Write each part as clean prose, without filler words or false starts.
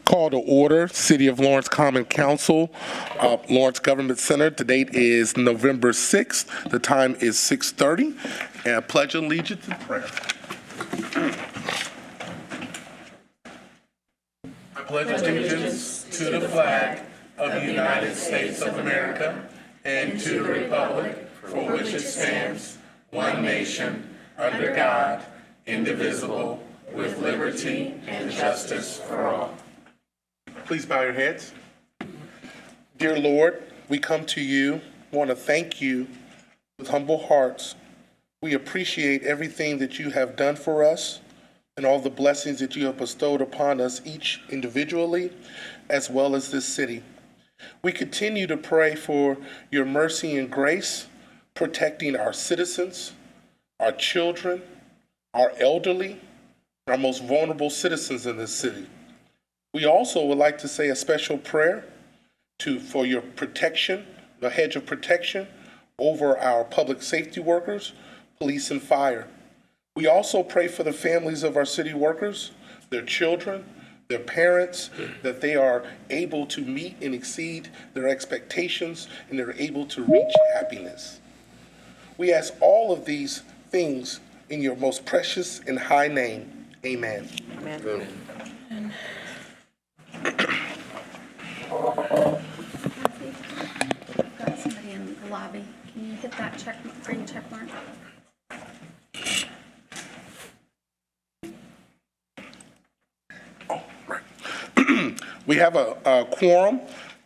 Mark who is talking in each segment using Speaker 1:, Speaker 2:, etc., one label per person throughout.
Speaker 1: Call to order, City of Lawrence Common Council, Lawrence Government Center. The date is November 6th. The time is 6:30. And pledge allegiance and prayer. I pledge allegiance to the flag of the United States of America and to the republic for which it stands, one nation, under God, indivisible, with liberty and justice for all. Please bow your heads. Dear Lord, we come to you, want to thank you with humble hearts. We appreciate everything that you have done for us and all the blessings that you have bestowed upon us, each individually, as well as this city. We continue to pray for your mercy and grace, protecting our citizens, our children, our elderly, our most vulnerable citizens in this city. We also would like to say a special prayer for your protection, the hedge of protection over our public safety workers, police and fire. We also pray for the families of our city workers, their children, their parents, that they are able to meet and exceed their expectations and they're able to reach happiness. We ask all of these things in your most precious and high name. Amen.
Speaker 2: Amen.
Speaker 3: Kathy, I've got somebody in the lobby. Can you hit that green check mark?
Speaker 1: We have a quorum,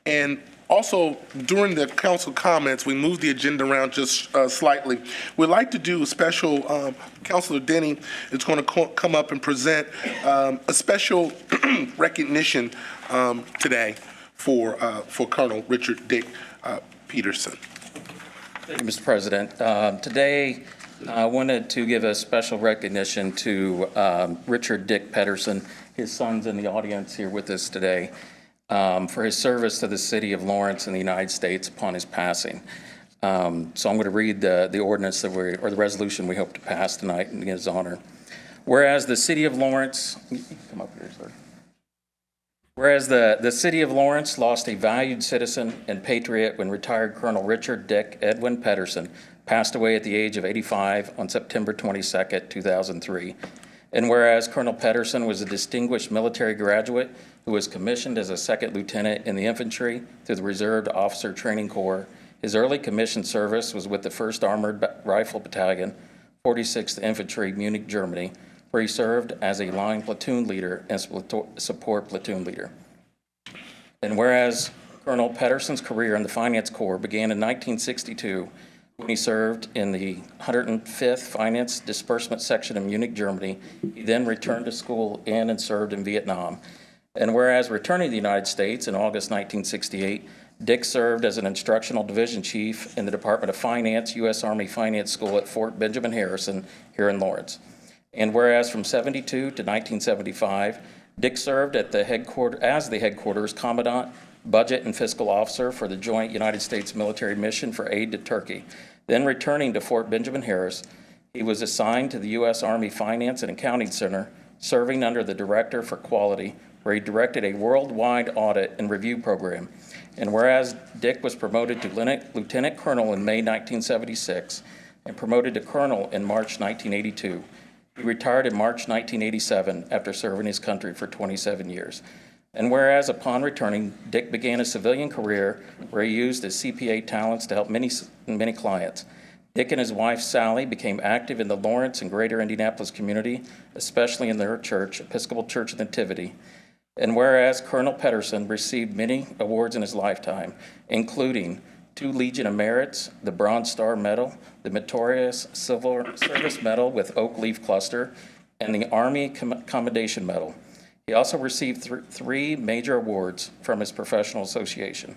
Speaker 1: and also during the council comments, we moved the agenda around just slightly. We'd like to do a special, Councilor Denny is going to come up and present a special recognition today for Colonel Richard Dick Peterson.
Speaker 4: Thank you, Mr. President. Today, I wanted to give a special recognition to Richard Dick Peterson. His son's in the audience here with us today, for his service to the city of Lawrence and the United States upon his passing. So I'm going to read the ordinance that or the resolution we hope to pass tonight in his honor. Whereas the city of Lawrence, come up here, sir. Whereas the city of Lawrence lost a valued citizen and patriot when retired Colonel Richard Dick Edwin Peterson passed away at the age of 85 on September 22nd, 2003. And whereas Colonel Peterson was a distinguished military graduate who was commissioned as a second lieutenant in the infantry through the Reserve Officer Training Corps, his early commissioned service was with the 1st Armored Rifle Battalion, 46th Infantry, Munich, Germany, where he served as a line platoon leader and support platoon leader. And whereas Colonel Peterson's career in the Finance Corps began in 1962 when he served in the 105th Finance Disbursement Section in Munich, Germany, he then returned to school in and served in Vietnam. And whereas returning to the United States in August 1968, Dick served as an instructional division chief in the Department of Finance, U.S. Army Finance School at Fort Benjamin Harrison here in Lawrence. And whereas from 72 to 1975, Dick served at the headquarters Commandant, Budget and Fiscal Officer for the Joint United States Military Mission for Aid to Turkey. Then returning to Fort Benjamin Harris, he was assigned to the U.S. Army Finance and Accounting Center, serving under the Director for Quality, where he directed a worldwide audit and review program. And whereas Dick was promoted to Lieutenant Colonel in May 1976 and promoted to Colonel in March 1982, he retired in March 1987 after serving his country for 27 years. And whereas upon returning, Dick began a civilian career where he used his CPA talents to help many clients. Dick and his wife, Sally, became active in the Lawrence and greater Indianapolis community, especially in their church, Episcopal Church of Nativity. And whereas Colonel Peterson received many awards in his lifetime, including 2 Legion of Merits, the Bronze Star Medal, the Meritorious Civil Service Medal with Oak Leaf Cluster, and the Army Commendation Medal. He also received 3 major awards from his professional association.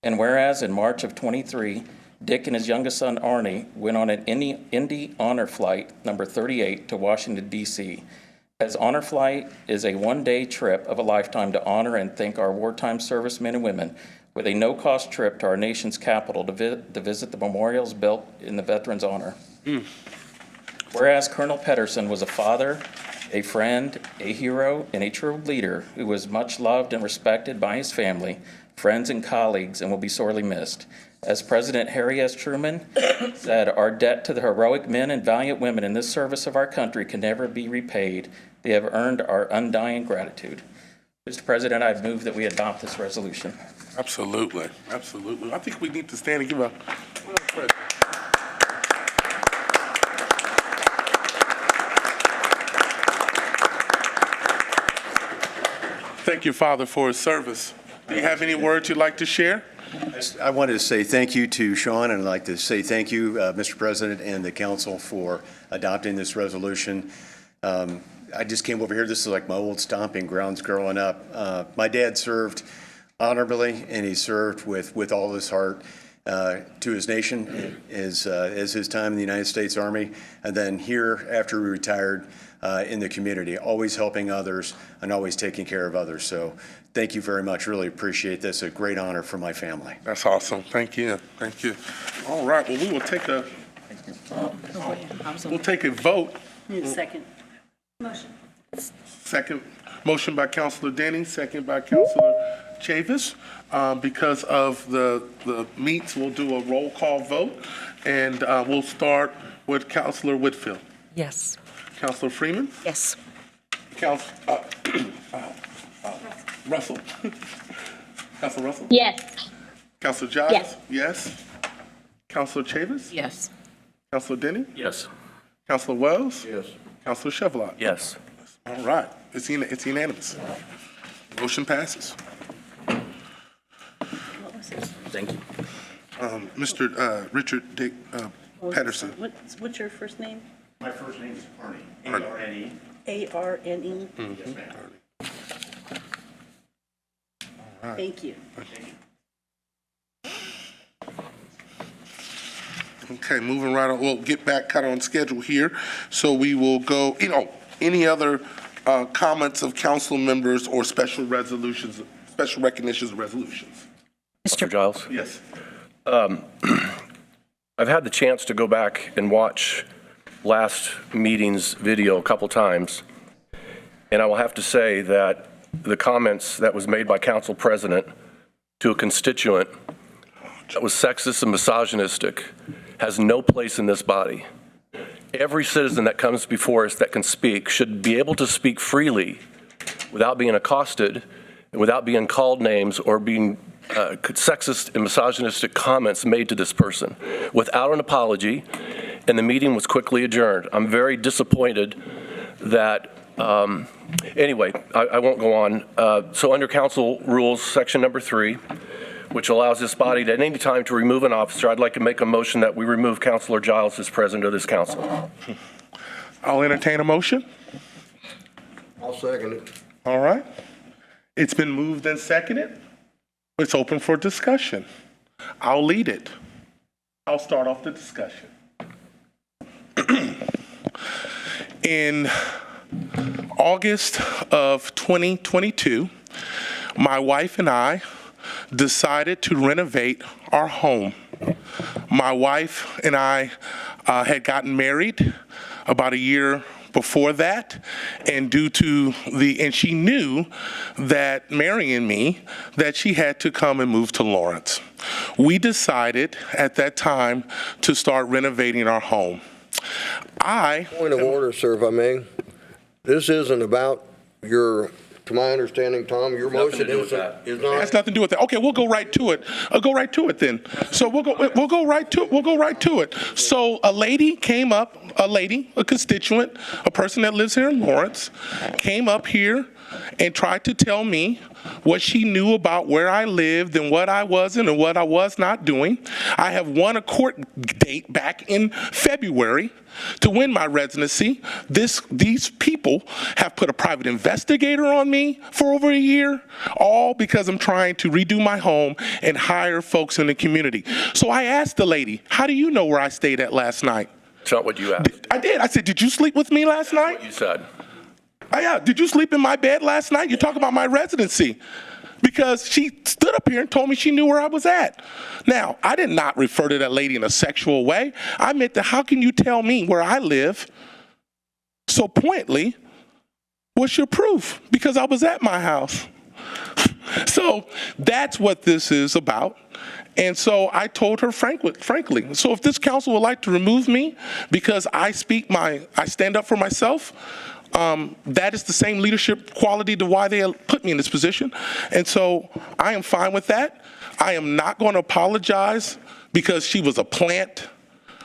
Speaker 4: And whereas in March of 23, Dick and his youngest son, Arnie, went on an Indy Honor Flight number 38 to Washington, D.C. As Honor Flight is a one-day trip of a lifetime to honor and thank our wartime servicemen and women, with a no-cost trip to our nation's capital to visit the memorials built in the veterans' honor. Whereas Colonel Peterson was a father a friend, a hero, and a true leader who was much loved and respected by his family, friends, and colleagues, and will be sorely missed. As President Harry S. Truman said, our debt to the heroic men and valiant women in this service of our country can never be repaid. They have earned our undying gratitude. Mr. President, I move that we adopt this resolution.
Speaker 1: Absolutely, absolutely. I think we need to stand and give a. Thank you, Father, for his service. Do you have any words you'd like to share?
Speaker 2: I wanted to say thank you to Sean, and I'd like to say thank you, Mr. President and the council, for adopting this resolution. I just came over here. This is like my old stomping grounds growing up. My dad served honorably, and he served with all his heart to his nation as his time in the United States Army, and then here after he retired in the community, always helping others and always taking care of others. So thank you very much. Really appreciate this. A great honor for my family.
Speaker 1: That's awesome. Thank you. Thank you. All right. Well, we will take a vote.
Speaker 5: Need a second.
Speaker 1: Second motion by Councilor Denny, second by Councilor Chavis. Because of the meets, we'll do a roll call vote, and we'll start with Councilor Whitfield.
Speaker 5: Yes.
Speaker 1: Councilor Freeman?
Speaker 5: Yes.
Speaker 1: Russell? Councilor Russell?
Speaker 6: Yes.
Speaker 1: Councilor Giles?
Speaker 6: Yes.
Speaker 1: Yes. Councilor Chavis?
Speaker 5: Yes.
Speaker 1: Councilor Denny?
Speaker 4: Yes.
Speaker 1: Councilor Wells?
Speaker 7: Yes.
Speaker 1: Councilor Chevrolet?
Speaker 4: Yes.
Speaker 1: All right. It's unanimous. Motion passes.
Speaker 4: Thank you.
Speaker 1: Mr. Richard Dick Pedersen.
Speaker 5: What's your first name?
Speaker 2: My first name is Arnie, A-R-N-E.
Speaker 5: A-R-N-E?
Speaker 2: Yes, ma'am.
Speaker 5: Thank you.
Speaker 1: Okay, moving right on. We'll get back kind of on schedule here. So we will go, any other comments of council members or special resolutions, special recognitions or resolutions?
Speaker 7: Mr. Giles,
Speaker 1: Yes.
Speaker 7: I've had the chance to go back and watch last meeting's video a couple times, and I will have to say that the comments that was made by Council President to a constituent that was sexist and misogynistic has no place in this body. Every citizen that comes before us that can speak should be able to speak freely without being accosted and without being called names or being sexist and misogynistic comments made to this person without an apology, and the meeting was quickly adjourned. I'm very disappointed that, anyway, I won't go on. So under council rules, section number 3, which allows this body at any time to remove an officer, I'd like to make a motion that we remove Councilor Giles as president of this council.
Speaker 1: I'll entertain a motion.
Speaker 8: I'll second it.
Speaker 1: All right. It's been moved and seconded. It's open for discussion. I'll lead it. I'll start off the discussion. In August of 2022, my wife and I decided to renovate our home. My wife and I had gotten married about a year before that, and and she knew that marrying me, that she had to come and move to Lawrence. We decided at that time to start renovating our home.
Speaker 8: Point of order, sir, if I may. This isn't about to my understanding, Tom, your motion is
Speaker 1: It has
Speaker 8: not.
Speaker 1: nothing to do with that. Okay, we'll go right to it. I'll go right to it then. So we'll go right to it. So a lady came up, a constituent, a person that lives here in Lawrence, came up here and tried to tell me what she knew about where I lived and what I wasn't and what I was not doing. I have won a court date back in February to win my residency. These people have put a private investigator on me for over a year, all because I'm trying to redo my home and hire folks in the community. So I asked the lady, how do you know where I stayed at last night?
Speaker 7: It's not what you asked.
Speaker 1: I did. I said, did you sleep with me last night?
Speaker 7: What you said.
Speaker 1: Oh, yeah. Did you sleep in my bed last night? You talk about my residency. Because she stood up here and told me she knew where I was at. Now, I did not refer to that lady in a sexual way. I meant that how can you tell me where I live so pointedly What's your proof? Because I was at my house. So that's what this is about. And so I told her frankly, so if this council would like to remove me because I stand up for myself, that is the same leadership quality to why they put me in this position. And so I am fine with that. I am not going to apologize because she was a plant.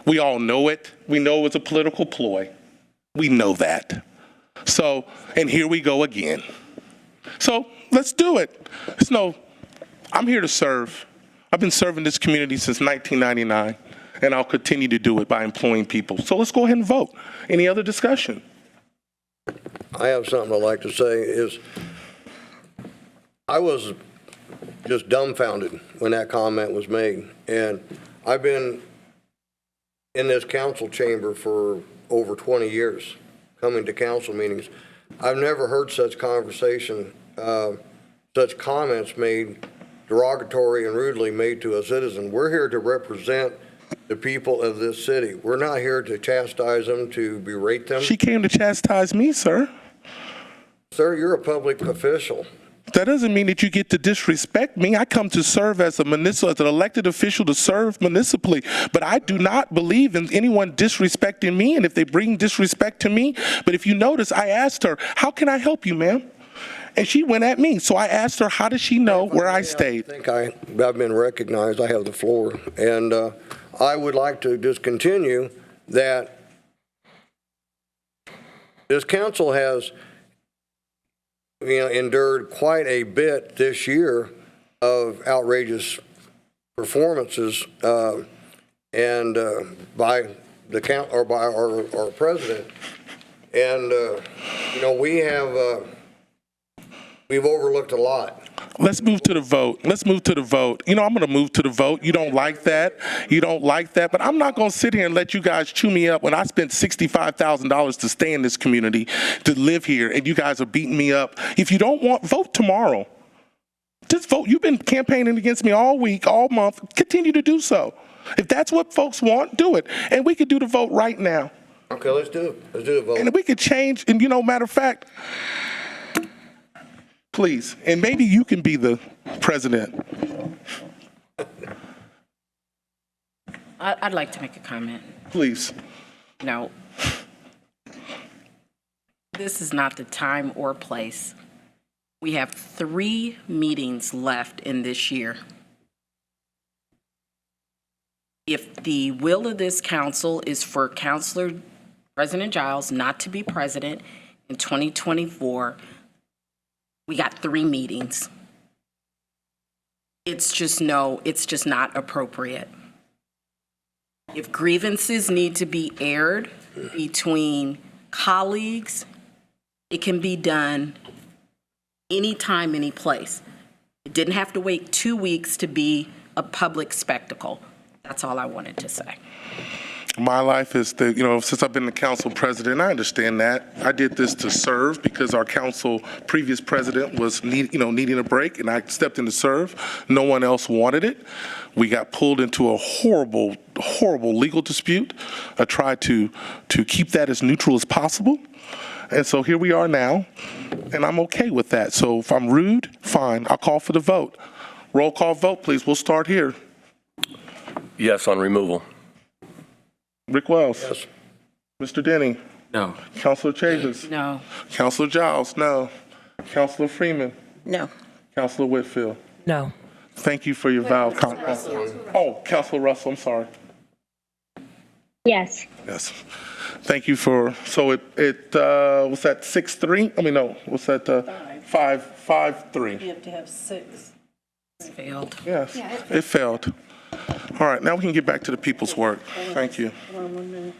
Speaker 1: We all know it. We know it's a political ploy. We know that. So, and here we go again. So let's do it. I'm here to serve. I've been serving this community since 1999, and I'll continue to do it by employing people. So let's go ahead and vote. Any other discussion?
Speaker 8: I have something I'd like to say is, I was just dumbfounded when that comment was made. And I've been in this council chamber for over 20 years, coming to council meetings. I've never heard such conversation, such comments made, derogatory and rudely made to a citizen. We're here to represent the people of this city. We're not here to chastise them, to berate them.
Speaker 1: She came to chastise me, sir.
Speaker 8: Sir, you're a public official.
Speaker 1: That doesn't mean that you get to disrespect me. I come to serve as an elected official to serve municipally. But I do not believe in anyone disrespecting me, and if they bring disrespect to me. But if you notice, I asked her, how can I help you, ma'am? And she went at me. So I asked her, how does she know where I stayed?
Speaker 8: I think I've been recognized. I have the floor. And I would like to just continue that this council has endured quite a bit this year of outrageous performances and by the count or by our president. And we've overlooked a lot.
Speaker 1: Let's move to the vote. I'm going to move to the vote. You don't like that. But I'm not going to sit here and let you guys chew me up when I spent $65,000 to stay in this community, to live here, and you guys are beating me up. If you don't want, vote tomorrow. Just vote. You've been campaigning against me all week, all month. Continue to do so. If that's what folks want, do it. And we could do the vote right now.
Speaker 8: Okay, let's do it. Let's do the vote.
Speaker 1: And we could change, and matter of fact, please, and maybe you can be the president.
Speaker 6: I'd like to make a comment.
Speaker 1: Please.
Speaker 6: No, this is not the time or place. We have 3 meetings left in this year. If the will of this council is for President Giles not to be president in 2024, we got 3 meetings. It's just not appropriate. If grievances need to be aired between colleagues, it can be done anytime, any place. It didn't have to wait 2 weeks to be a public spectacle. That's all I wanted to say.
Speaker 1: My life is since I've been the council president, I understand that. I did this to serve because our previous president was needing a break, and I stepped in to serve. No one else wanted it. We got pulled into a horrible, horrible legal dispute. I tried to keep that as neutral as possible. And so here we are now, and I'm okay with that. So if I'm rude, fine, I'll call for the vote. Roll call vote, please. We'll start here.
Speaker 7: Yes on removal.
Speaker 1: Rick Wells.
Speaker 8: Yes.
Speaker 1: Mr. Denny.
Speaker 4: No.
Speaker 1: Councilor Chavis.
Speaker 6: No.
Speaker 1: Councilor Giles, no. Councilor Freeman.
Speaker 5: No.
Speaker 1: Councilor Whitfield.
Speaker 9: No.
Speaker 1: Thank you for your vow. Oh, Councilor Russell, I'm sorry.
Speaker 9: Yes.
Speaker 1: Yes. Thank you for, so it was that 6-3? I mean, no, was that 5-3?
Speaker 5: You have to have 6.
Speaker 6: It's failed.
Speaker 1: Yes,
Speaker 3: Yeah,
Speaker 1: it failed. All right, now we can get back to the people's work. Thank you.
Speaker 5: Hold on 1 minute.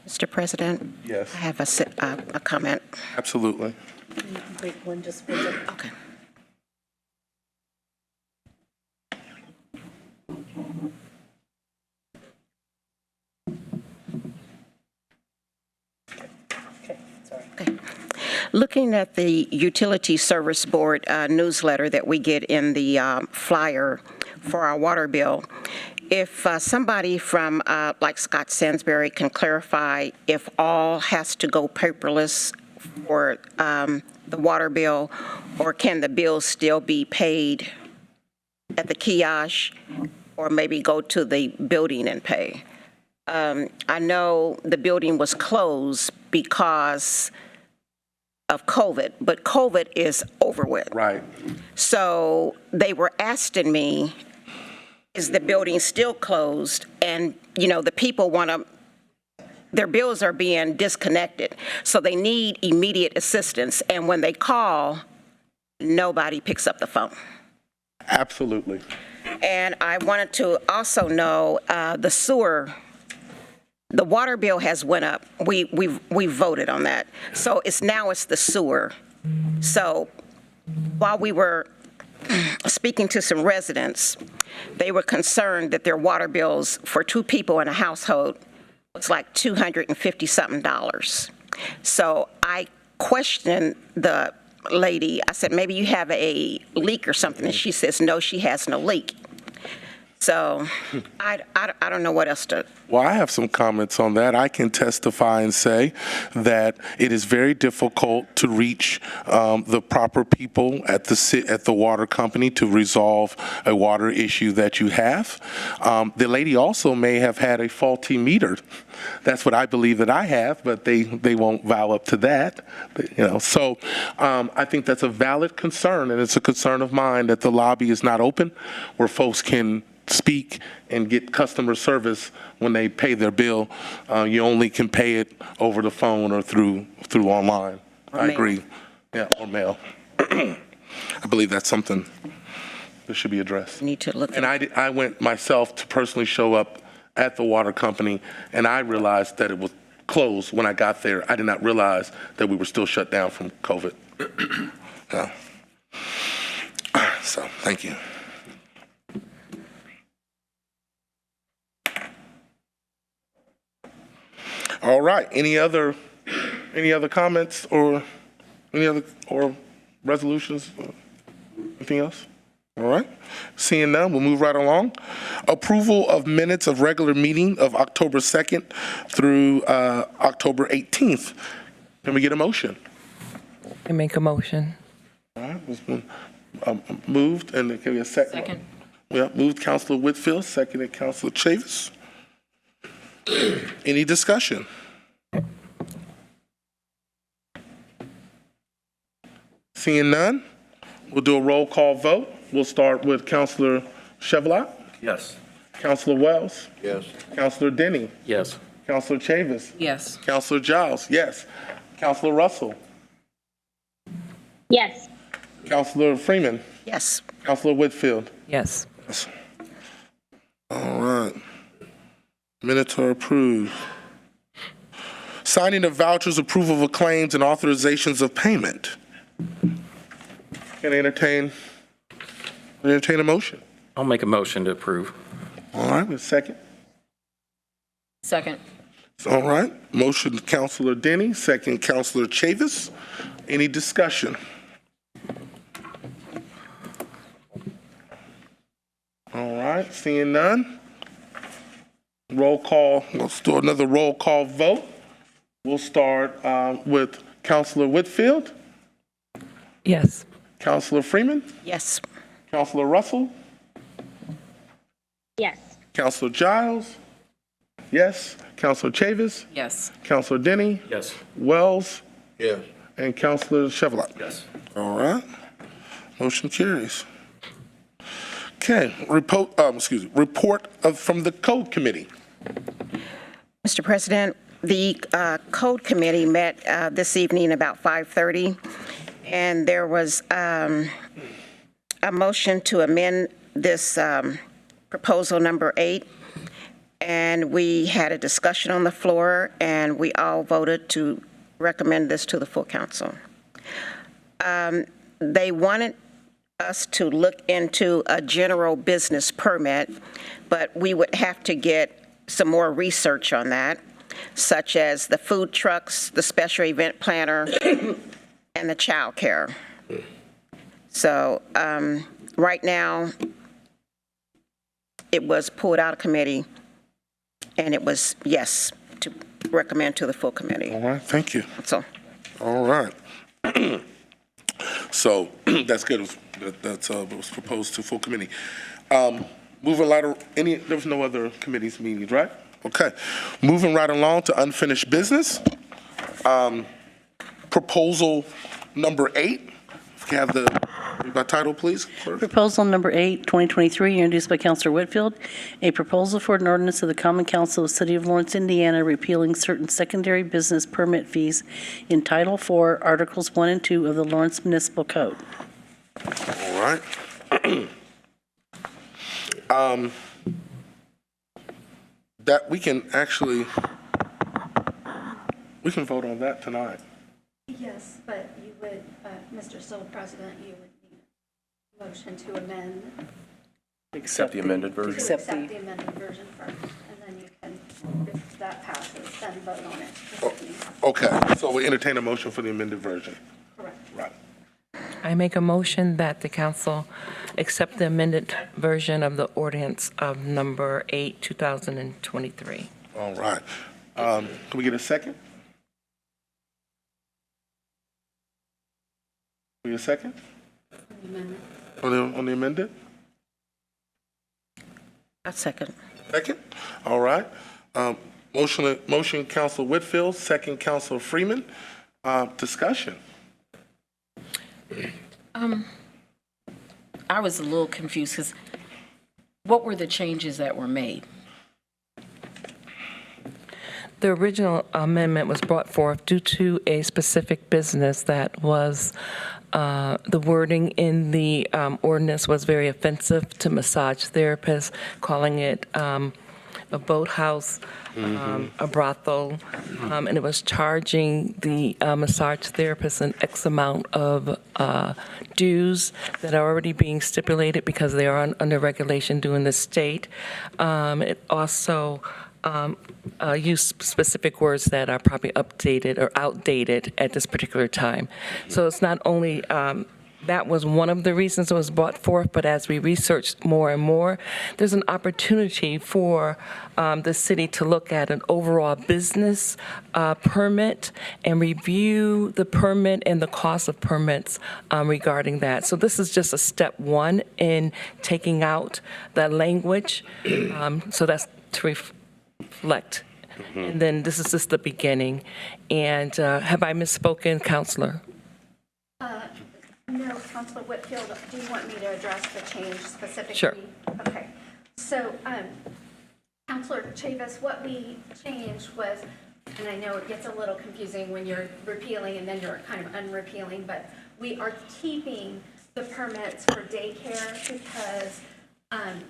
Speaker 9: Mr. President,
Speaker 1: Yes,
Speaker 9: I have a comment.
Speaker 1: absolutely.
Speaker 5: Wait, one just was it.
Speaker 9: Okay.
Speaker 5: Okay, sorry.
Speaker 9: Okay. Looking at the Utility Service Board newsletter that we get in the flyer for our water bill, if somebody from, like Scott Sansbury can clarify if all has to go paperless for the water bill, or can the bill still be paid at the kiosk, or maybe go to the building and pay? I know the building was closed because of COVID, but COVID is over with.
Speaker 1: Right.
Speaker 9: So they were asking me, is the building still closed? And, you know, the people want to, their bills are being disconnected, so they need immediate assistance. And when they call, nobody picks up the phone.
Speaker 1: Absolutely.
Speaker 9: And I wanted to also know the sewer. The water bill has went up. We voted on that. So it's the sewer. So while we were speaking to some residents, they were concerned that their water bills for 2 people in a household was like $250-something. So I questioned the lady. I said, maybe you have a leak or something. And she says, no, she has no leak. So I don't know what else to.
Speaker 10: Well, I have some comments on that. I can testify and say that it is very difficult to reach the proper people at the water company to resolve a water issue that you have. The lady also may have had a faulty meter. That's what I believe that I have, but they won't vow up to that. You know, so I think that's a valid concern, and it's a concern of mine that the lobby is not open where folks can speak and get customer service when they pay their bill. You only can pay it over the phone or through online. I agree. Yeah, or mail. I believe that's something that should be addressed.
Speaker 9: Need to look.
Speaker 10: And I went myself to personally show up at the water company, and I realized that it was closed when I got there. I did not realize that we were still shut down from COVID. Yeah. So, thank you. All right. Any other comments or resolutions? Anything else? All right. Seeing none, we'll move right along. Approval of minutes of regular meeting of October 2nd through October 18th. Can we get a motion?
Speaker 11: I make a motion.
Speaker 10: All right. It's been moved, and can we get a second?
Speaker 11: Second.
Speaker 10: Yeah, moved Councilor Whitfield, seconded Councilor Chavis. Any discussion? Seeing none, we'll do a roll call vote. We'll start with Councilor Chevalier,
Speaker 7: Yes.
Speaker 10: Councilor Wells,
Speaker 8: Yes.
Speaker 10: Councilor Denny,
Speaker 4: Yes.
Speaker 10: Councilor Chavis,
Speaker 6: Yes.
Speaker 10: Councilor Giles, yes. Councilor Russell,
Speaker 12: Yes.
Speaker 10: Councilor Freeman,
Speaker 9: Yes.
Speaker 10: Councilor Whitfield.
Speaker 11: Yes.
Speaker 10: All right. Minutes are approved. Signing of vouchers, approval of claims, and authorizations of payment. Can I entertain a motion?
Speaker 4: I'll make a motion to approve.
Speaker 10: All right, a second.
Speaker 6: Second.
Speaker 10: All right, motion Councilor Denny, second Councilor Chavis. Any discussion? All right, seeing none. Roll call, let's do another roll call vote. We'll start with Councilor Whitfield,
Speaker 11: Yes.
Speaker 10: Councilor Freeman,
Speaker 9: Yes.
Speaker 10: Councilor Russell,
Speaker 12: Yes.
Speaker 10: Councilor Giles, yes, Councilor Chavis,
Speaker 6: Yes.
Speaker 10: Councilor Denny,
Speaker 4: Yes.
Speaker 10: Wells,
Speaker 8: Yes.
Speaker 10: and Councilor Chevalier.
Speaker 7: Yes.
Speaker 10: All right, motion carries. Okay, report from the Code Committee.
Speaker 9: Mr. President, the Code Committee met this evening about 5:30, and there was a motion to amend this proposal number 8, and we had a discussion on the floor, and we all voted to recommend this to the full council. They wanted us to look into a general business permit, but we would have to get some more research on that, such as the food trucks, the special event planner, and the child care. So right now, it was pulled out of committee, and it was yes to recommend to the full committee.
Speaker 10: All right, thank you.
Speaker 9: So,
Speaker 10: All right. So that's good. That's was proposed to full committee. Moving right, there was no other committees meetings, right? Okay. Moving right along to unfinished business. Proposal number 8. If you have the title, please, clerk.
Speaker 5: Proposal number 8, 2023, introduced by Councilor Whitfield, a proposal for an ordinance of the Common Council of the City of Lawrence, Indiana, repealing certain secondary business permit fees in Title IV, Articles 1 and 2 of the Lawrence Municipal Code.
Speaker 10: All right. That we can vote on that tonight.
Speaker 3: Yes, but you would, Mr. Sole President, you would need a motion to amend,
Speaker 7: Accept the amended
Speaker 3: to
Speaker 7: version.
Speaker 3: accept the amended version first, and then you can, if that passes, then vote on it.
Speaker 10: Okay, so we entertain a motion for the amended version.
Speaker 3: Correct.
Speaker 10: Right.
Speaker 11: I make a motion that the council accept the amended version of the ordinance of number 8, 2023.
Speaker 10: All right. Can we get a second? Can we get a second?
Speaker 3: Amendment.
Speaker 10: On the amended?
Speaker 9: a second.
Speaker 10: Second? All right. Motion, Council Whitfield, second, Council Freeman. Discussion.
Speaker 6: I was a little confused because what were the changes that were made?
Speaker 11: The original amendment was brought forth due to a specific business that was, the wording in the ordinance was very offensive to massage therapists, calling it a boathouse, a brothel, and it was charging the massage therapists an X amount of dues that are already being stipulated because they are under regulation due in the state. It also use specific words that are probably updated or outdated at this particular time. So it's not only, that was one of the reasons it was brought forth, but as we researched more and more, there's an opportunity for the city to look at an overall business permit and review the permit and the cost of permits regarding that. So this is just a step one in taking out that language. So that's to reflect. And then this is just the beginning. And have I misspoken, Counselor?
Speaker 3: No, Councilor Whitfield, do you want me to address the change specifically?
Speaker 11: Sure.
Speaker 3: Okay. So, Councilor Chavis, what we changed was, and I know it gets a little confusing when you're repealing and then you're kind of unrepealing, but we are keeping the permits for daycare because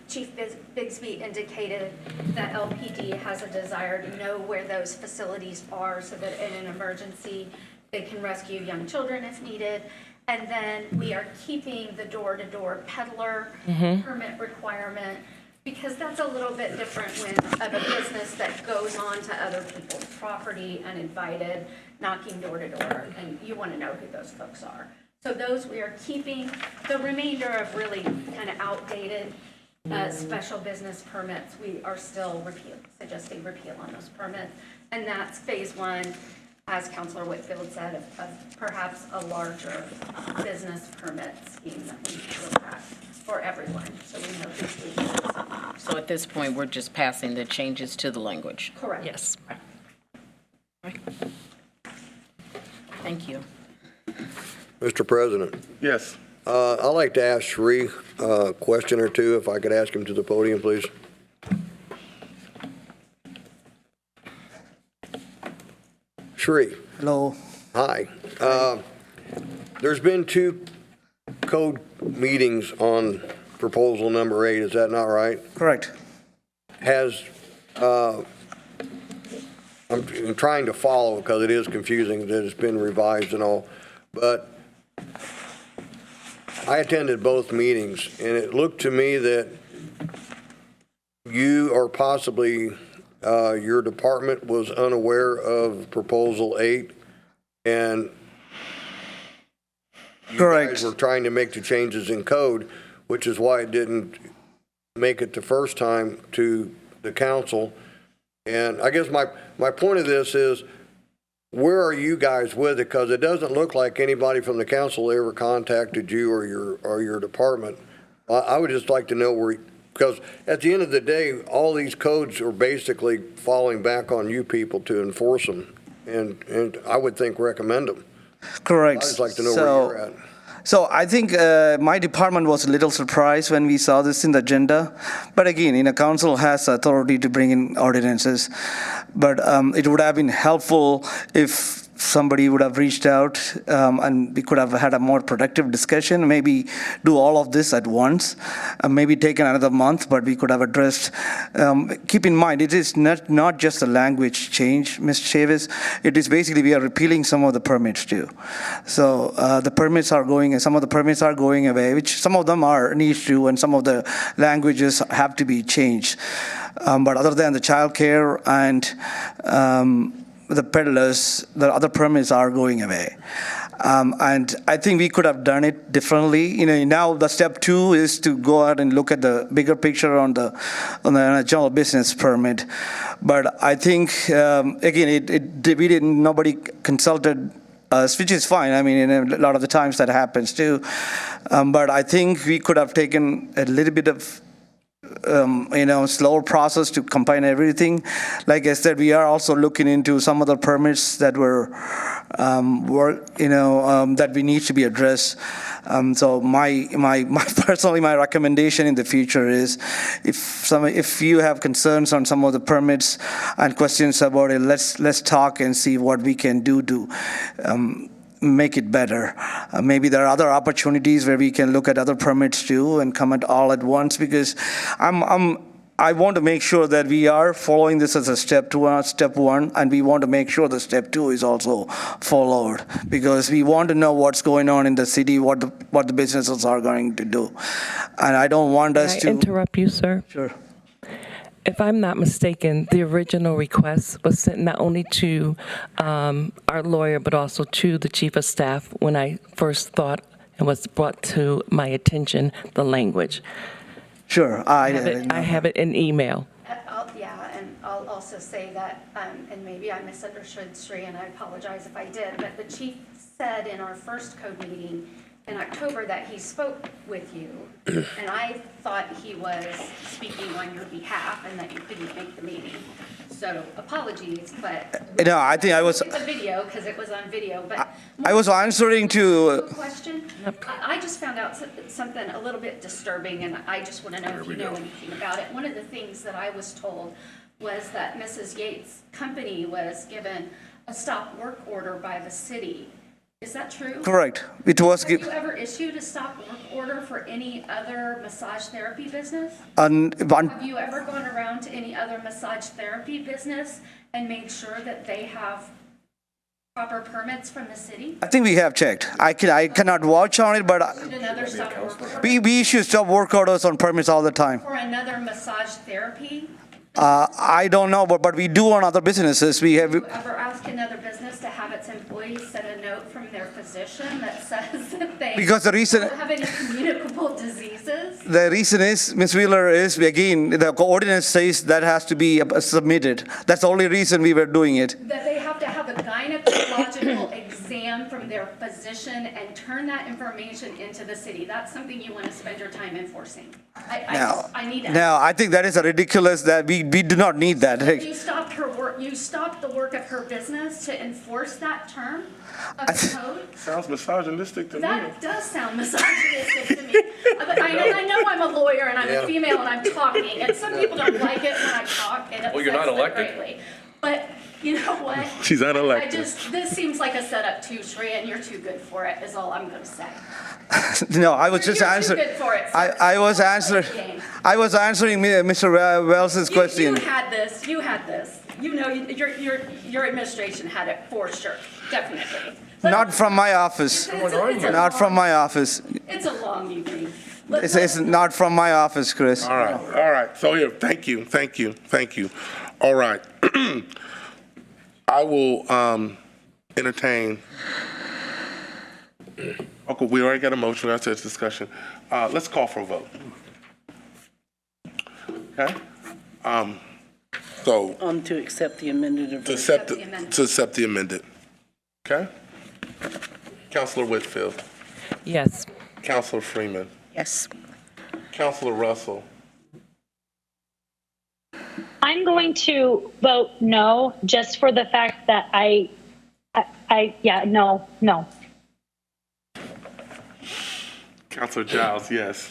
Speaker 3: Chief Bigsby indicated that LPD has a desire to know where those facilities are so that in an emergency, they can rescue young children if needed. And then we are keeping the door-to-door peddler permit requirement because that's a little bit different when of a business that goes on to other people's property uninvited, knocking door to door, and you want to know who those folks are. So those we are keeping. The remainder of really kind of outdated special business permits, we are still suggesting repeal on those permits. And that's phase one, as Councilor Whitfield said, of perhaps a larger business permit scheme that we look at for everyone, so we know who's doing this.
Speaker 6: So at this point, we're just passing the changes to the language.
Speaker 3: Correct.
Speaker 11: Yes.
Speaker 6: Thank you.
Speaker 8: Mr. President,
Speaker 10: Yes.
Speaker 8: I'd like to ask Sheree a question or two, if I could ask him to the podium, please. Sheree.
Speaker 12: Hello.
Speaker 8: Hi. There's been 2 code meetings on proposal number 8, is that not right?
Speaker 12: Correct.
Speaker 8: I'm trying to follow because it is confusing that it's been revised and all, but I attended both meetings, and it looked to me that you or possibly your department was unaware of Proposal 8, and you
Speaker 12: Correct.
Speaker 8: guys were trying to make the changes in code, which is why it didn't make it the first time to the council. And I guess my point of this is, where are you guys with it? Because it doesn't look like anybody from the council ever contacted you or your department. I would just like to know where, because at the end of the day, all these codes are basically falling back on you people to enforce them, and I would think recommend them.
Speaker 12: Correct.
Speaker 8: I'd just like to know where you're at.
Speaker 12: So I think my department was a little surprised when we saw this in the agenda. But again, council has authority to bring in ordinances. But it would have been helpful if somebody would have reached out and we could have had a more productive discussion, maybe do all of this at once, maybe take another month, but we could have addressed. Keep in mind, it is not just a language change, Ms. Chavis. It is basically we are repealing some of the permits too. So the permits are going, some of the permits are going away, which some of them are an issue, and some of the languages have to be changed. But other than the childcare and the peddlers, the other permits are going away. And I think we could have done it differently. Now the step 2 is to go out and look at the bigger picture on the general business permit. But I think, again, nobody consulted us, which is fine. I mean, a lot of the times that happens too. But I think we could have taken a little bit of slower process to combine everything. Like I said, we are also looking into some other permits that were that we need to be addressed. So personally, my recommendation in the future is, if you have concerns on some of the permits and questions about it, let's talk and see what we can do to make it better. Maybe there are other opportunities where we can look at other permits too and come at all at once, because I want to make sure that we are following this as a step 1, and we want to make sure the step 2 is also followed, because we want to know what's going on in the city, what the businesses are going to do. And I don't want us
Speaker 11: Can I interrupt you, sir?
Speaker 12: Sure.
Speaker 11: If I'm not mistaken, the original request was sent not only to our lawyer, but also to the chief of staff when I first thought and was brought to my attention the language.
Speaker 12: Sure.
Speaker 11: I have it in email.
Speaker 3: And I'll also say that, and maybe I misunderstood Sri, and I apologize if I did, but the chief said in our first code meeting in October that he spoke with you, and I thought he was speaking on your behalf and that you couldn't make the meeting. So apologies, but
Speaker 12: No, I think I was.
Speaker 3: it's a video because it was on video. But
Speaker 12: I was answering to.
Speaker 3: Question. I just found out something a little bit disturbing, and I just want to know if you know anything about it. One of the things that I was told was that Mrs. Yates' company was given a stop work order by the city. Is that true?
Speaker 12: Correct. It was.
Speaker 3: Have you ever issued a stop work order for any other massage therapy business? Have you ever gone around to any other massage therapy business and made sure that they have proper permits from the city?
Speaker 12: I think we have checked. I cannot vouch on it, but
Speaker 3: Another stop work order
Speaker 12: we issue stop work orders on permits all the time.
Speaker 3: for another massage therapy?
Speaker 12: I don't know, but we do on other businesses. We have.
Speaker 3: You ever ask another business to have its employees send a note from their physician that says that they
Speaker 12: Because the reason.
Speaker 3: don't have any communicable diseases?
Speaker 12: The reason is, Ms. Wheeler, is again, the ordinance says that has to be submitted. That's the only reason we were doing it.
Speaker 3: That they have to have a gynecological exam from their physician and turn that information into the city. That's something you want to spend your time enforcing. I need that.
Speaker 12: Now, I think that is a ridiculous that we do not need that.
Speaker 3: You stopped her work, you stopped the work of her business to enforce that term of the code?
Speaker 1: Sounds misogynistic to me.
Speaker 3: That does sound misogynistic to me. But I know I'm a lawyer and I'm a female and I'm talking, and some people don't like it when I talk, and it
Speaker 7: Well, you're not
Speaker 3: upsets them
Speaker 7: elected.
Speaker 3: greatly. But you know what?
Speaker 1: She's unelected.
Speaker 3: This seems like a setup too, Shreya, and you're too good for it, is all I'm gonna say.
Speaker 12: No, I was just
Speaker 3: You're too
Speaker 12: answering.
Speaker 3: good for it, sir.
Speaker 12: I was answering. I was answering Mr. Wells's question.
Speaker 3: You had this. You know, your administration had it for sure, definitely.
Speaker 12: Not from my office. Not from my office.
Speaker 3: It's a long evening.
Speaker 12: It's not from my office, Chris.
Speaker 1: All right. So here, thank you. All right. I will entertain. Okay, we already got a motion. That's a discussion. Let's call for a vote.
Speaker 10: Okay? So,
Speaker 5: To accept the amended
Speaker 10: to
Speaker 5: version.
Speaker 10: accept,
Speaker 3: the amendment.
Speaker 10: to accept the amended. Okay? Counselor Whitfield,
Speaker 11: Yes.
Speaker 10: Counselor Freeman,
Speaker 9: Yes.
Speaker 10: Counselor Russell,
Speaker 13: I'm going to vote no, just for the fact that no.
Speaker 10: Counselor Giles, yes.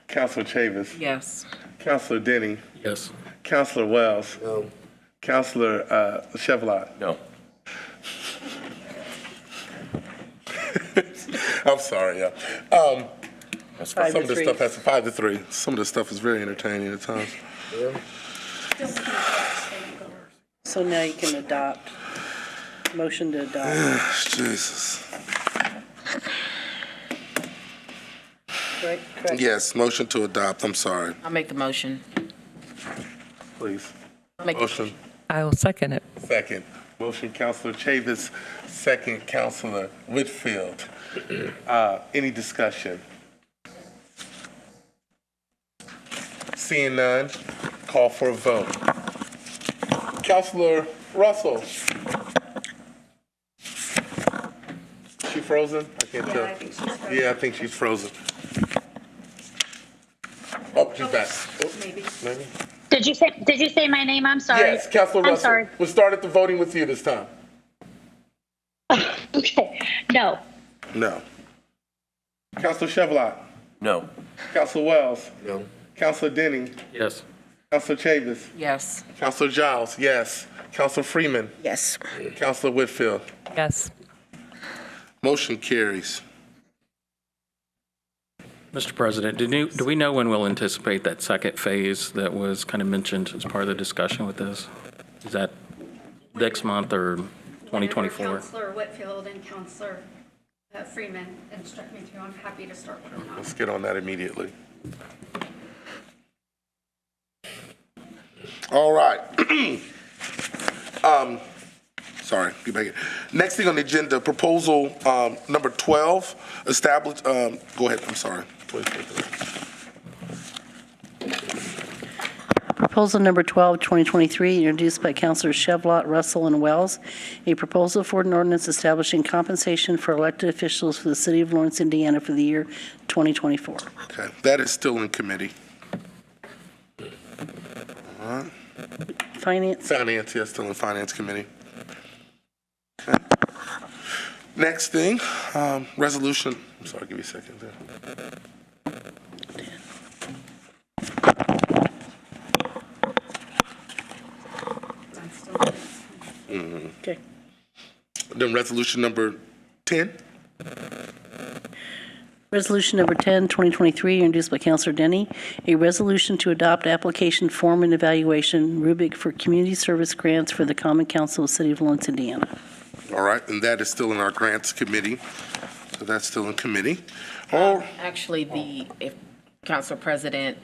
Speaker 10: Counselor Chavis,
Speaker 6: Yes.
Speaker 10: Counselor Denny,
Speaker 7: Yes.
Speaker 10: Counselor Wells,
Speaker 8: No.
Speaker 10: Counselor Chevlot.
Speaker 7: No.
Speaker 10: I'm sorry, yeah.
Speaker 7: That's
Speaker 5: Five
Speaker 10: Some
Speaker 5: to
Speaker 10: of this
Speaker 5: three.
Speaker 10: stuff has 5 to 3. Some of this stuff is very entertaining at times.
Speaker 5: So now you can adopt. Motion to adopt.
Speaker 10: Jesus.
Speaker 5: Correct? Correct.
Speaker 10: Yes, motion to adopt. I'm sorry.
Speaker 6: I'll make the motion.
Speaker 10: Please.
Speaker 6: Make-
Speaker 10: Motion
Speaker 11: I will second it.
Speaker 10: second. Motion Counselor Chavis, second Counselor Whitfield. Any discussion? Seeing none, call for a vote. Counselor Russell. She frozen? I can't tell.
Speaker 3: I think she's frozen.
Speaker 10: Yeah, I think she's frozen. Oh, she's back. Oh,
Speaker 3: Maybe.
Speaker 10: maybe.
Speaker 13: Did you say my name? I'm sorry.
Speaker 10: Yes, Counselor Russell.
Speaker 13: I'm sorry.
Speaker 10: We'll start at the voting with you this time.
Speaker 13: Okay. No.
Speaker 10: No. Counselor Chevlot.
Speaker 7: No.
Speaker 10: Counselor Wells.
Speaker 8: No.
Speaker 10: Counselor Denny.
Speaker 7: Yes.
Speaker 10: Counselor Chavis.
Speaker 6: Yes.
Speaker 10: Counselor Giles, yes. Counselor Freeman.
Speaker 9: Yes.
Speaker 10: Counselor Whitfield.
Speaker 11: Yes.
Speaker 10: Motion carries.
Speaker 4: Mr. President, do we know when we'll anticipate that second phase that was kind of mentioned as part of the discussion with this? Is that next month or 2024?
Speaker 3: Whenever Counselor Whitfield and Counselor Freeman instruct me to, I'm happy to start working on it.
Speaker 10: Let's get on that immediately. All right. Sorry, get back in. Next thing on the agenda, proposal number 12, establish, go ahead, I'm sorry.
Speaker 5: Proposal number 12, 2023, introduced by Councilors Chevlot, Russell, and Wells, a proposal for an ordinance establishing compensation for elected officials for the city of Lawrence, Indiana for the year 2024.
Speaker 10: Okay, that is still in committee. All right.
Speaker 5: Finance,
Speaker 10: Finance, yes, still in Finance Committee. Okay. Next thing, resolution, I'm sorry, give me a second there.
Speaker 5: okay.
Speaker 10: Then resolution number 10,
Speaker 5: Resolution number 10, 2023, introduced by Councilor Denny, a resolution to adopt application form and evaluation rubric for community service grants for the Common Council of the City of Lawrence, Indiana.
Speaker 10: all right, and that is still in our Grants Committee, so that's still in committee. Oh,
Speaker 6: Actually, if Council President,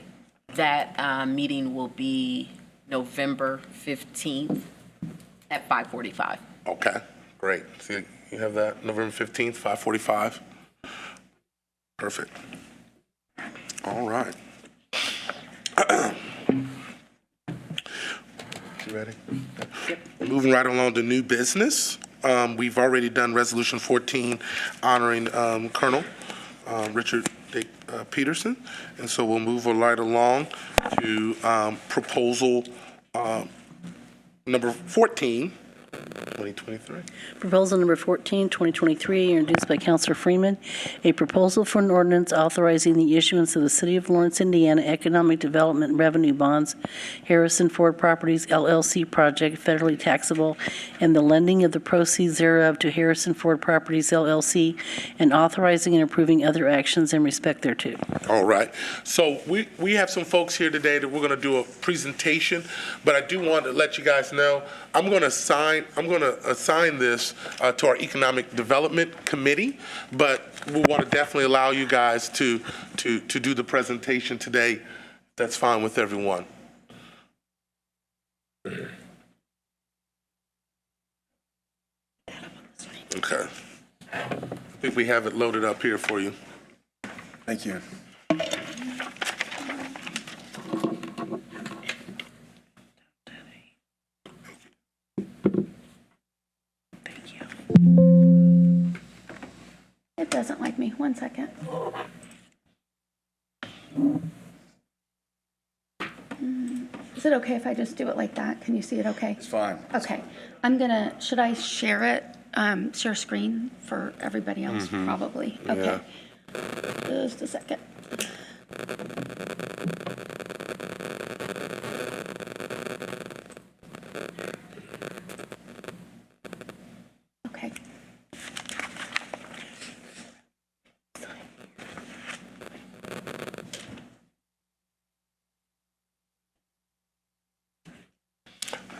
Speaker 6: that meeting will be November 15th at 5:45.
Speaker 10: okay, great. So you have that, November 15th, 5:45? Perfect. All right. You ready? Moving right along to new business. We've already done Resolution 14 honoring Colonel Richard Dick Peterson. And so we'll move right along to proposal number 14, 2023.
Speaker 5: Proposal number 14, 2023, introduced by Councilor Freeman, a proposal for an ordinance authorizing the issuance of the City of Lawrence, Indiana Economic Development Revenue Bonds, Harrison Ford Properties LLC project, federally taxable, and the lending of the proceeds thereof to Harrison Ford Properties LLC, and authorizing and approving other actions in respect thereto.
Speaker 10: All right. So we have some folks here today that we're going to do a presentation, but I do want to let you guys know, I'm going to assign this to our Economic Development Committee, but we want to definitely allow you guys to do the presentation today. That's fine with everyone. Okay. I think we have it loaded up here for you.
Speaker 2: Thank you.
Speaker 14: doesn't like me. 1 second. Is it okay if I just do it like that? Can you see it okay?
Speaker 2: It's fine.
Speaker 14: Okay. should I share it, share screen for everybody else? Probably. Okay. Just a second. Okay.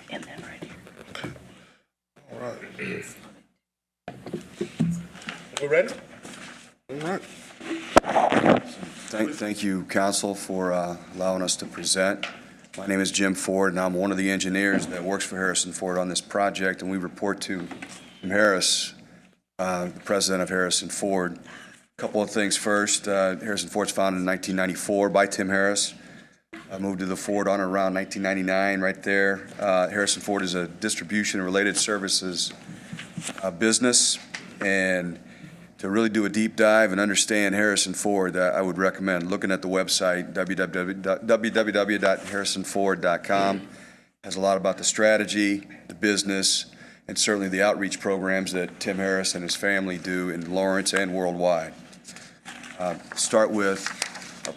Speaker 14: And then right here.
Speaker 1: All right. We ready? All right.
Speaker 2: Thank you, council, for allowing us to present. My name is Jim Ford, and I'm one of the engineers that works for Harrison Ford on this project, and we report to Tim Harris, the president of Harrison Ford. A couple of things first. Harrison Ford's founded in 1994 by Tim Harris. I moved to the Ford on around 1999, right there. Harrison Ford is a distribution and related services business, and to really do a deep dive and understand Harrison Ford, I would recommend looking at the website, www.harrisonford.com. Has a lot about the strategy, the business, and certainly the outreach programs that Tim Harris and his family do in Lawrence and worldwide. Start with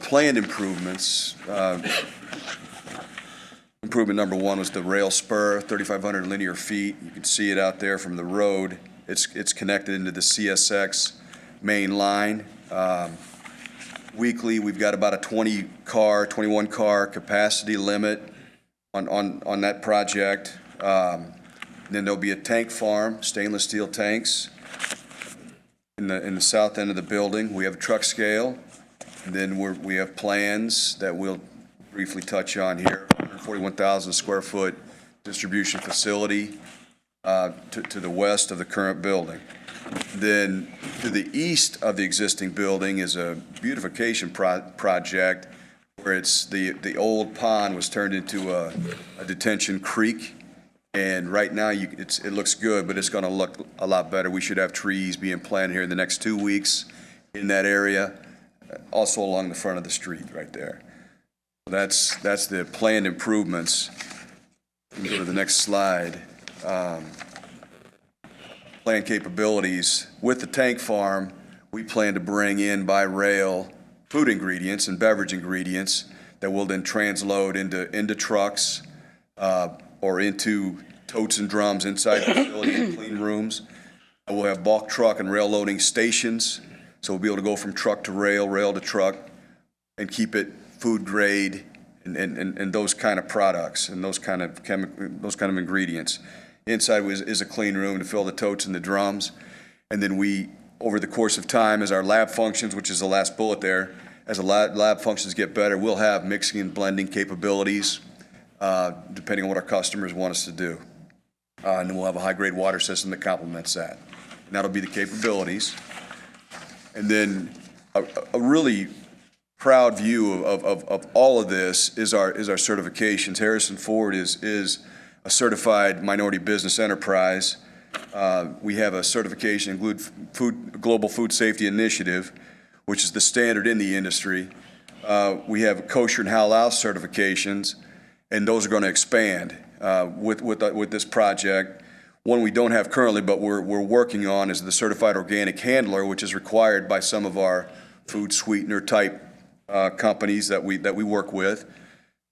Speaker 2: planned improvements. Improvement number one was the rail spur, 3,500 linear feet. You can see it out there from the road. It's connected into the CSX main line. Weekly, we've got about a 21 car capacity limit on that project. Then there'll be a tank farm, stainless steel tanks in the south end of the building. We have a truck scale, and then we have plans that we'll briefly touch on here. 141,000 square foot distribution facility to the west of the current building. Then to the east of the existing building is a beautification project where it's the old pond was turned into a detention creek. And right now it looks good, but it's going to look a lot better. We should have trees being planted here in the next 2 weeks in that area, also along the front of the street right there. That's the planned improvements. You can go to the next slide. Planned capabilities. With the tank farm, we plan to bring in by rail food ingredients and beverage ingredients that will then transload into trucks or into totes and drums inside the facility and clean rooms. We'll have bulk truck and rail loading stations, so we'll be able to go from truck to rail to truck, and keep it food grade and those kind of products and those kind of ingredients. Inside is a clean room to fill the totes and the drums. And then we, over the course of time, as our lab functions, which is the last bullet there, as the lab functions get better, we'll have mixing and blending capabilities, depending on what our customers want us to do. And then we'll have a high-grade water system that complements that. And that'll be the capabilities. And then a really proud view of all of this is our certifications. Harrison Ford is a certified minority business enterprise. We have a certification include Global Food Safety Initiative, which is the standard in the industry. We have kosher and halal certifications, and those are going to expand with this project. One we don't have currently, but we're working on, is the certified organic handler, which is required by some of our food sweetener type companies that we work with.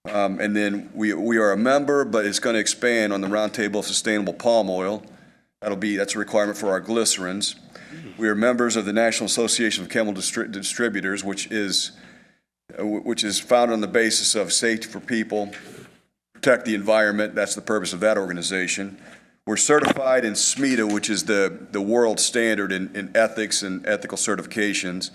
Speaker 2: And then we are a member, but it's going to expand on the Roundtable of Sustainable Palm Oil. That's a requirement for our glycerins. We are members of the National Association of Chemical Distributors, which is founded on the basis of safety for people, protect the environment. That's the purpose of that organization. We're certified in SMETA, which is the world standard in ethics and ethical certifications.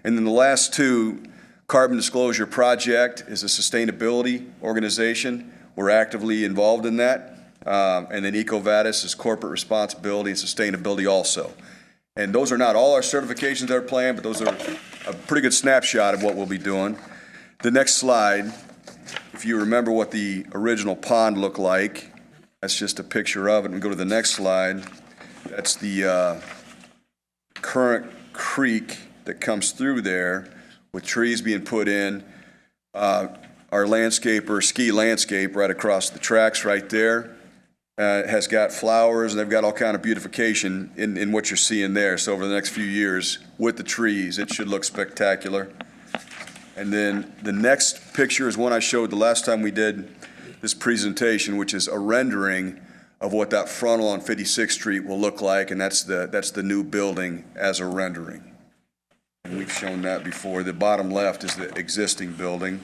Speaker 2: And then the last two, Carbon Disclosure Project is a sustainability organization. We're actively involved in that. And then EcoVadis is corporate responsibility and sustainability also. And those are not all our certifications that are planned, but those are a pretty good snapshot of what we'll be doing. The next slide, if you remember what the original pond looked like, that's just a picture of it. And we go to the next slide. That's the current
Speaker 15: creek that comes through there with trees being put in. Our landscaper, Ski Landscape, right across the tracks right there, has got flowers, and they've got all kind of beautification in what you're seeing there. So over the next few years, with the trees, it should look spectacular. And then the next picture is one I showed the last time we did this presentation, which is a rendering of what that frontal on 56th Street will look like, and that's the new building as a rendering. And we've shown that before. The bottom left is the existing building.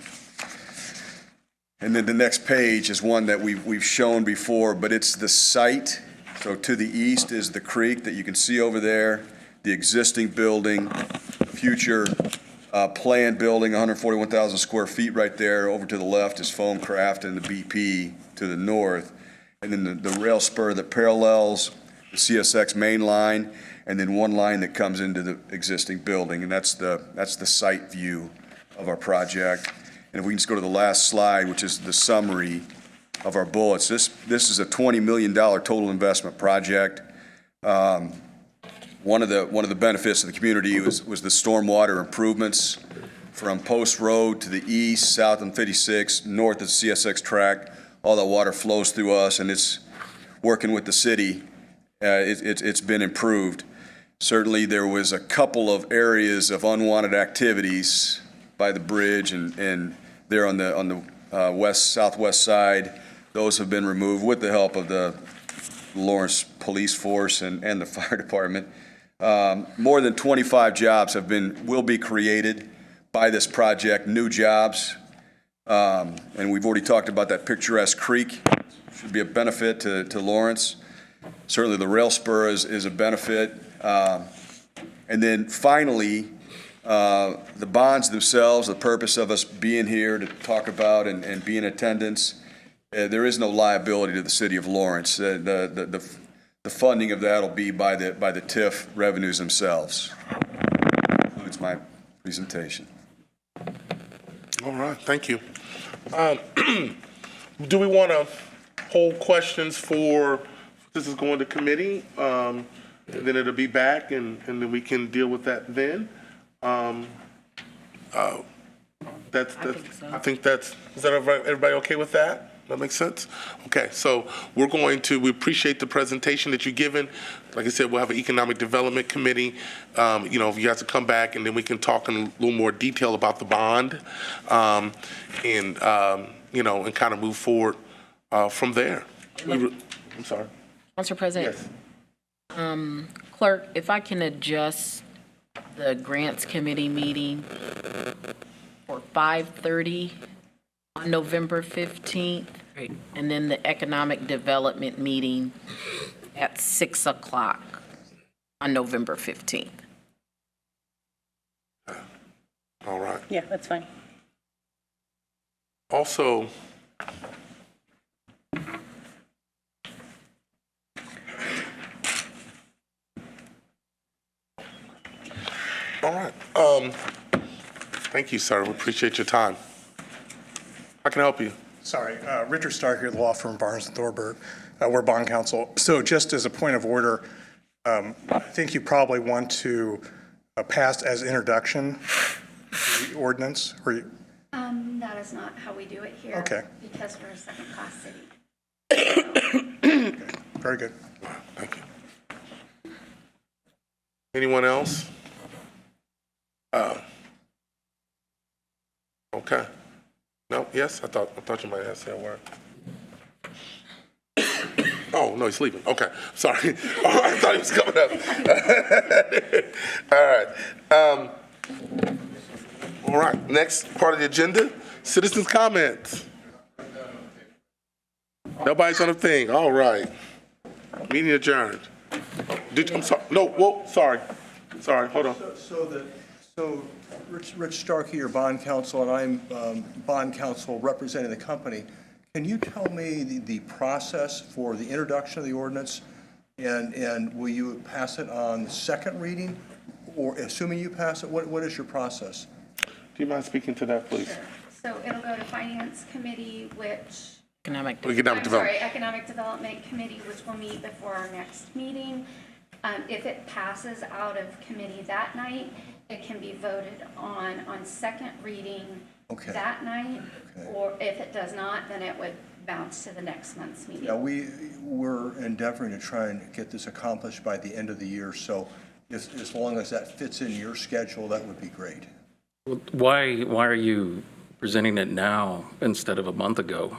Speaker 15: And then the next page is one that we've shown before, but it's the site. So to the east is the creek that you can see over there, the existing building, future planned building, 141,000 square feet right there. Over to the left is Foamcraft and the BP to the north. And then the rail spur that parallels the CSX main line, and then one line that comes into the existing building. And that's the site view of our project. And if we can just go to the last slide, which is the summary of our bullets. This is a $20 million total investment project. One of the benefits of the community was the stormwater improvements from Post Road to the east, south on 56, north of the CSX track. All that water flows through us, and it's working with the city. It's been improved. Certainly, there was a couple of areas of unwanted activities by the bridge and there on the southwest side. Those have been removed with the help of the Lawrence Police Force and the fire department. More than 25 jobs will be created by this project, new jobs. And we've already talked about that picturesque creek. Should be a benefit to Lawrence. Certainly the rail spur is a benefit. And then finally, the bonds themselves, the purpose of us being here to talk about and be in attendance, there is no liability to the city of Lawrence. The funding of that will be by the TIF revenues themselves. That concludes my presentation.
Speaker 10: All right, thank you. Do we want to hold questions for, this is going to committee, and then it'll be back, and then we can deal with that then? I think that's, is that everybody okay with that? That makes sense? Okay, so we appreciate the presentation that you've given. Like I said, we'll have an economic development committee. If you guys to come back, and then we can talk in a little more detail about the bond, and kind of move forward from there. I'm sorry.
Speaker 6: Mr. President?
Speaker 10: Yes.
Speaker 6: Clerk, if I can adjust the grants committee meeting for 5:30 on November 15th, and then the economic development meeting at 6 o'clock on November 15th.
Speaker 10: All right.
Speaker 5: Yeah, that's fine.
Speaker 10: Also, all right. Thank you, sir. We appreciate your time. How can I help you?
Speaker 16: Sorry, Richard Stark here, the law firm Barnes & Thorburn. We're bond counsel. So just as a point of order, I think you probably want to pass as introduction the ordinance, or you?
Speaker 3: That is not how we do it here.
Speaker 16: Okay.
Speaker 3: Because we're a second-class city.
Speaker 16: Okay. Very good.
Speaker 10: Thank you. Anyone else? Okay. No, yes, I thought you might have said a word. Oh, no, he's sleeping. Okay, sorry. Oh, I thought he was coming up. All right, next part of the agenda, citizens' comments. Nobody's on the thing. All right. Meeting adjourned. I'm sorry. No, whoa, sorry. Sorry, hold on.
Speaker 16: So Rich Starkey, your bond counsel, and I'm bond counsel representing the company. Can you tell me the process for the introduction of the ordinance, and will you pass it on the second reading, or assuming you pass it, what is your process?
Speaker 10: Do you mind speaking to that, please?
Speaker 3: Sure. So it'll go to Finance Committee, which...
Speaker 6: Economic
Speaker 3: Economic Development Committee, which will meet before our next meeting. If it passes out of committee that night, it can be voted on second reading
Speaker 16: Okay.
Speaker 3: that night.
Speaker 16: Okay.
Speaker 3: Or if it does not, then it would bounce to the next month's meeting.
Speaker 16: Yeah, we're endeavoring to try and get this accomplished by the end of the year, so as long as that fits in your schedule, that would be great.
Speaker 4: Why are you presenting it now instead of a month ago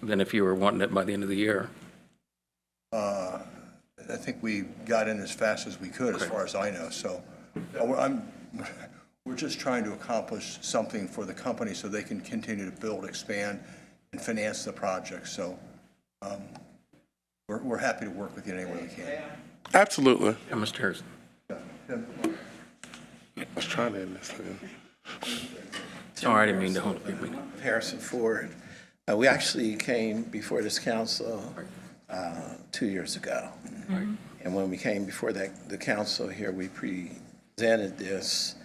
Speaker 4: than if you were wanting it by the end of the year?
Speaker 16: I think we got in as fast as we could, as far as I know, so we're just trying to accomplish something for the company so they can continue to build, expand, and finance the project, so we're happy to work with you in any way we can.
Speaker 10: Absolutely.
Speaker 4: Yeah, Mr. Harrison.
Speaker 10: I was trying to end this thing.
Speaker 4: Sorry, I didn't mean to hold you.
Speaker 17: Harrison Ford. We actually came before this council 2 years ago. And when we came before the council here, we presented this.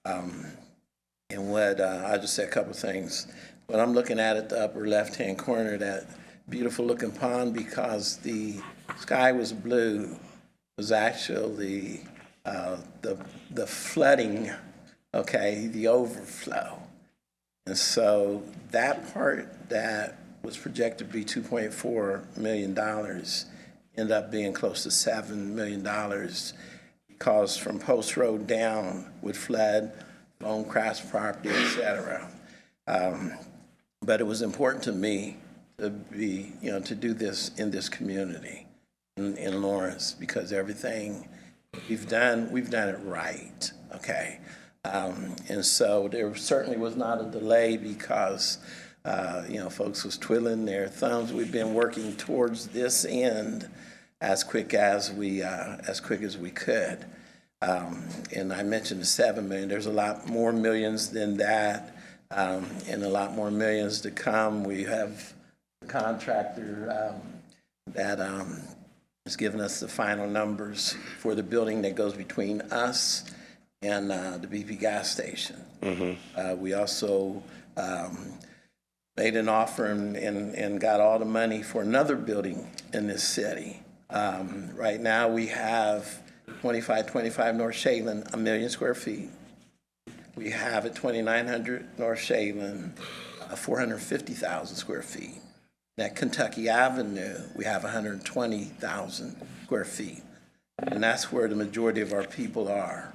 Speaker 17: And what, I'll just say a couple of things. When I'm looking at the upper left-hand corner, that beautiful looking pond, because the sky was blue, was actually the flooding, okay, the overflow. And so that part that was projected to be $2.4 million ended up being close to $7 million because from Post Road down would flood, Bonecrafts property, et cetera. But it was important to me to be, to do this in this community in Lawrence, because everything we've done it right, okay? And so there certainly was not a delay because, folks was twiddling their thumbs. We've been working towards this end as quick as we could. And I mentioned the 7 million. There's a lot more millions than that, and a lot more millions to come. We have a contractor that has given us the final numbers for the building that goes between us and the BP gas station. We also made an offer and got all the money for another building in this city. Right now we have 2525 North Shadeland, 1 million square feet. We have at 2900 North Shadeland, 450,000 square feet. At Kentucky Avenue, we have 120,000 square feet. And that's where the majority of our people are.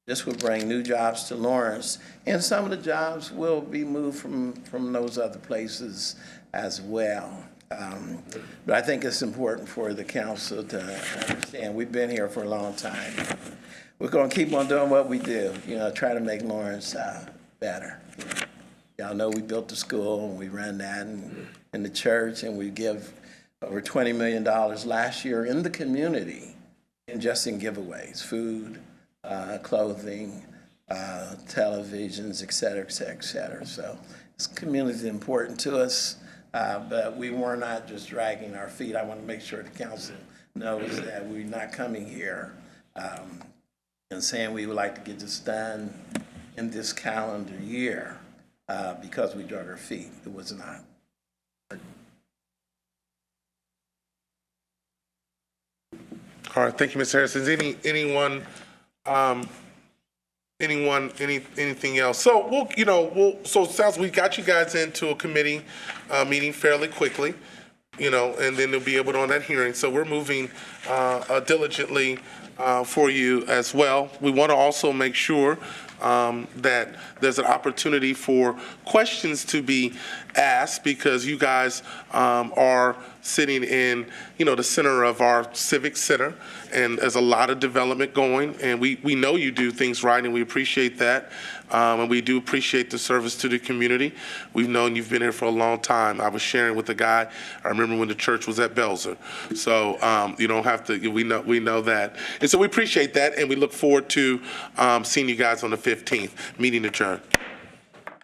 Speaker 17: This will bring new jobs to Lawrence, and some of the jobs will be moved from those other places as well. But I think it's important for the council to understand we've been here for a long time. We're going to keep on doing what we do, try to make Lawrence better. Y'all know we built the school, and we ran that in the church, and we give over $20 million last year in the community, and just in giveaways, food, clothing, televisions, et cetera, et cetera, et cetera. So this community is important to us, but we were not just dragging our feet. I want to make sure the council knows that we're not coming here and saying we would like to get this done in this calendar year because we drug our feet. It was not.
Speaker 10: All right, thank you, Ms. Harrison. Anything else? So so it sounds we got you guys into a committee meeting fairly quickly, and then they'll be able to on that hearing. So we're moving diligently for you as well. We want to also make sure that there's an opportunity for questions to be asked because you guys are sitting in, the center of our civic center, and there's a lot of development going, and we know you do things right, and we appreciate that, and we do appreciate the service to the community. We've known you've been here for a long time. I was sharing with a guy, I remember when the church was at Belzer, so you don't have to, we know that, and so we appreciate that, and we look forward to seeing you guys on the 15th. Meeting adjourned.